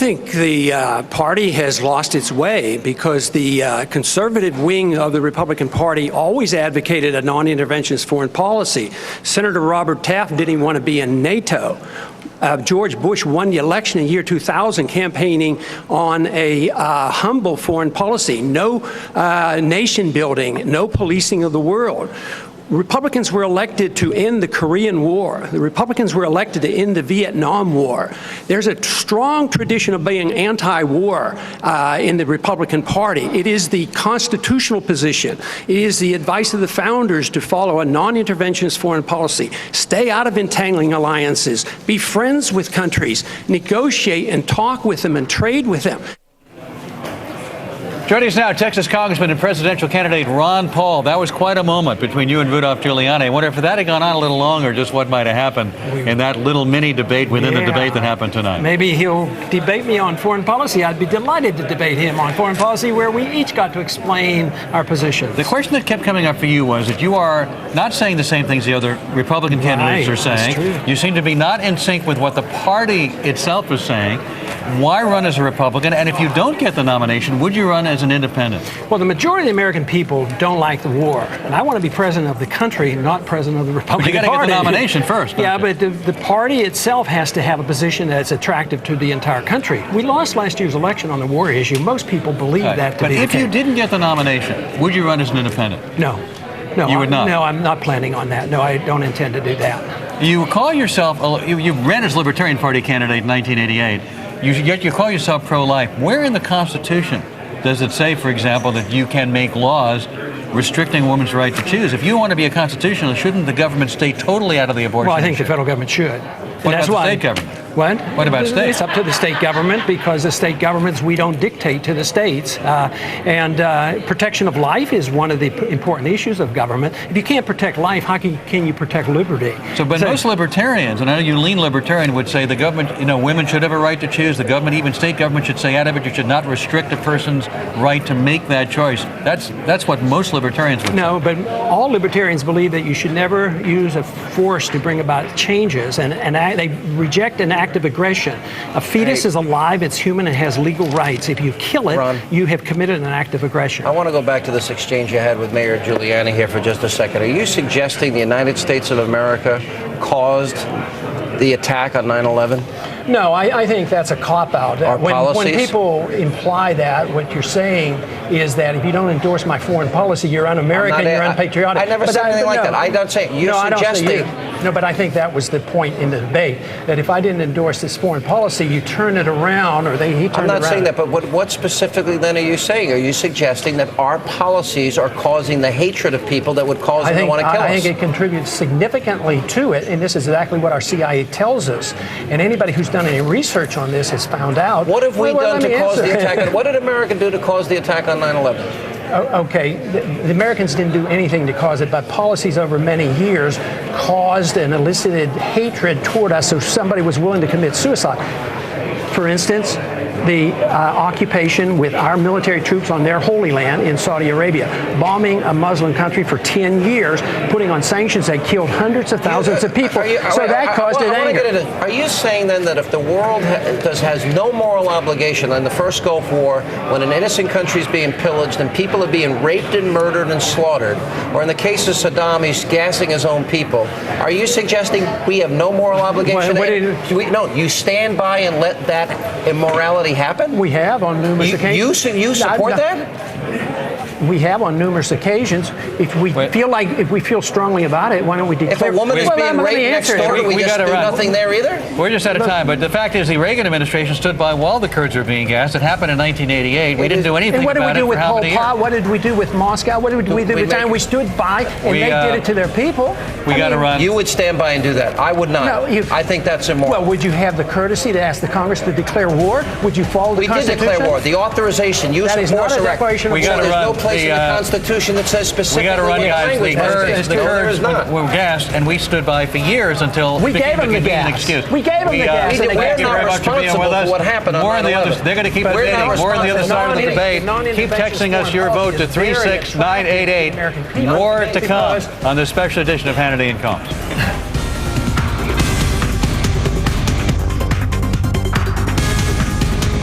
think the party has lost its way because the conservative wing of the Republican Party always advocated a non-interventionist foreign policy. Senator Robert Taft didn't want to be in NATO. George Bush won the election in year 2000 campaigning on a humble foreign policy, no nation building, no policing of the world. Republicans were elected to end the Korean War. The Republicans were elected to end the Vietnam War. There's a strong tradition of being anti-war in the Republican Party. It is the constitutional position. It is the advice of the founders to follow a non-interventionist foreign policy. Stay out of entangling alliances. Be friends with countries. Negotiate and talk with them and trade with them. Joining us now, Texas Congressman and presidential candidate Ron Paul. That was quite a moment between you and Rudolph Giuliani. I wonder if that had gone on a little longer, just what might have happened in that little mini debate within the debate that happened tonight. Maybe he'll debate me on foreign policy. I'd be delighted to debate him on foreign policy, where we each got to explain our positions. The question that kept coming up for you was that you are not saying the same things the other Republican candidates are saying. That's true. You seem to be not in sync with what the party itself is saying. Why run as a Republican? And if you don't get the nomination, would you run as an independent? Well, the majority of the American people don't like the war. And I want to be president of the country, not president of the Republican Party. But you got to get the nomination first. Yeah, but the party itself has to have a position that's attractive to the entire country. We lost last year's election on the war issue. Most people believe that to be the case. But if you didn't get the nomination, would you run as an independent? No. No, you would not? No, I'm not planning on that. No, I don't intend to do that. You call yourself, you ran as Libertarian Party candidate in 1988. Yet you call yourself pro-life. Where in the Constitution does it say, for example, that you can make laws restricting a woman's right to choose? If you want to be a constitutionalist, shouldn't the government stay totally out of the abortion Well, I think issue? The federal government should. What about the state government? What? What about states? It's up to the state government, because the state governments, we don't dictate to the states. Protection of life is one of the important issues of government. If you can't protect life, how can you protect liberty? But most libertarians, and I know you lean libertarian, would say the government, women should have a right to choose. The government, even state government, should say out of it, you should not restrict a person's right to make that choice. That's what most libertarians would say. No, but all libertarians believe that you should never use a force to bring about changes, and they reject an act of aggression. A fetus is alive, it's human, and has legal rights. If you kill it, Ron, you have committed an act of aggression. I want to go back to this exchange you had with Mayor Giuliani here for just a second. Are you suggesting the United States of America caused the attack on 9/11? No, I think that's a cop-out. When people imply that, what you're saying is that if you don't endorse my foreign policy, you're un-American, you're unpatriotic. I never said anything like that. I don't say it. You're suggesting. No, but I think that was the point in the debate, that if I didn't endorse this foreign policy, you turn it around, or he turned it around. I'm not saying that, but what specifically then are you saying? Are you suggesting that our policies are causing the hatred of people that would cause them to want to kill us? I think it contributes significantly to it, and this is exactly what our CIA tells us. And anybody who's done any research on this has found out. What have we done to cause the attack? What did America do to cause the attack on 9/11? Okay, the Americans didn't do anything to cause it, but policies over many years caused and elicited hatred toward us, so somebody was willing to commit suicide. For instance, the occupation with our military troops on their holy land in Saudi Arabia, bombing a Muslim country for 10 years, putting on sanctions that killed hundreds of thousands of people. So that caused an anger. Are you saying then that if the world has no moral obligation in the first Gulf War, when an innocent country is being pillaged and people are being raped and murdered and slaughtered, or in the case of Saddam, he's gassing his own people, are you suggesting we have no moral obligation? No, you stand by and let that immorality happen? We have on numerous occasions. You support that? We have on numerous occasions. If we feel strongly about it, why don't we declare? If a woman is being raped next door, do we just do nothing there either? We're just out of time, but the fact is the Reagan administration stood by while the Kurds were being gassed. It happened in 1988. We didn't do anything about it for how many years? What did we do with Moscow? What did we do with the time we stood by and they did it to their people? We got to run. You would stand by and do that. I would not. No, I think that's immoral. Well, would you have the courtesy to ask the Congress to declare war? Would you follow the Constitution? We did declare war. The authorization, use of force, we got to run. There's no place in the Constitution that says specifically. We got to run, guys. The Kurds were gassed, and we stood by for years until we gave them the gas. We gave them the gas. We're not responsible for what happened on 9/11. They're going to keep debating. More on the other side of the debate. Keep texting us your vote to 36988. More to come on this special edition of Hannity and Combs.